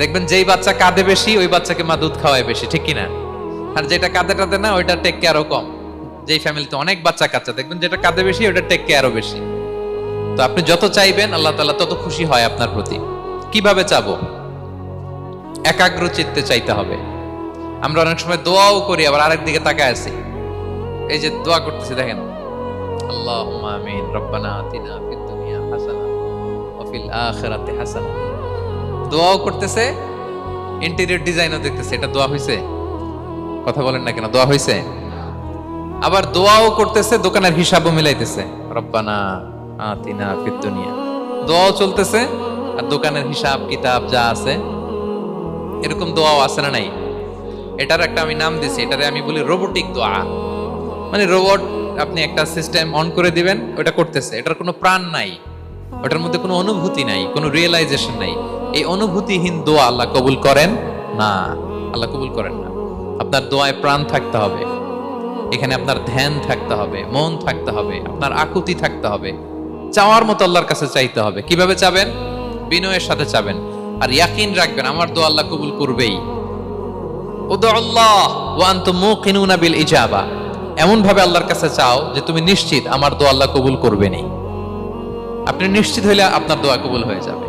দেখবেন যেই বাচ্চা কাঁদে বেশি ওই বাচ্চাকে মা দুধ খাওয়ায় বেশি, ঠিক কিনা? আর যেটা কাঁদে টাদে না ওইটা টেক কেয়ারও কম। যেই ফ্যামিলিতে অনেক বাচ্চা কাচ্চা দেখবেন যেটা কাঁদে বেশি ওইটা টেক কেয়ারও বেশি। তো আপনি যত চাইবেন আল্লাহ তাআলা তত খুশি হয় আপনার প্রতি। কিভাবে চাবো? একাগ্র চিত্তে চাইতে হবে। আমরা অনেক সময় দোয়াও করি আবার আরেক দিকে তাকায় আছি। এই যে দোয়া করতেছি দেখেন, আল্লাহুম্মা আমিন, রব্বানা আতিনা ফিদ দুনিয়া হাসানা ওয়া ফিল আখিরাতি হাসানা। দোয়াও করতেছে, ইন্টেরিয়র ডিজাইনও দেখতেছে। এটা দোয়া হইছে? কথা বলেন না কেন, দোয়া হইছে? আবার দোয়াও করতেছে, দোকানের হিসাবও মিলাইতেছে, রব্বানা আতিনা ফিদ দুনিয়া। দোয়াও চলতেছে আর দোকানের হিসাব কিতাব যা আছে, এরকম দোয়াও আছে না নাই? এটার একটা আমি নাম দিছি, এটারে আমি বলি রোবোটিক দোয়া। মানে রোবট, আপনি একটা সিস্টেম অন করে দিবেন, ওটা করতেছে, এটার কোনো প্রাণ নাই, ওটার মধ্যে কোনো অনুভূতি নাই, কোনো রিয়েলাইজেশন নাই। এই অনুভূতিহীন দোয়া আল্লাহ কবুল করেন না, আল্লাহ কবুল করেন না। আপনার দোয়ায় প্রাণ থাকতে হবে, এখানে আপনার ধ্যান থাকতে হবে, মন থাকতে হবে, আপনার আকুতি থাকতে হবে, চাওয়ার মতো আল্লাহর কাছে চাইতে হবে। কিভাবে চাবেন? বিনয়ের সাথে চাবেন, আর ইয়াকিন রাখবেন আমার দোয়া আল্লাহ কবুল করবেই। উদুল্লাহ ওয়া আনতুম মুকিনুনা বিল ইজাবা। এমন ভাবে আল্লাহর কাছে চাও যে তুমি নিশ্চিত আমার দোয়া আল্লাহ কবুল করবেনই। আপনি নিশ্চিত হইলে আপনার দোয়া কবুল হয়ে যাবে।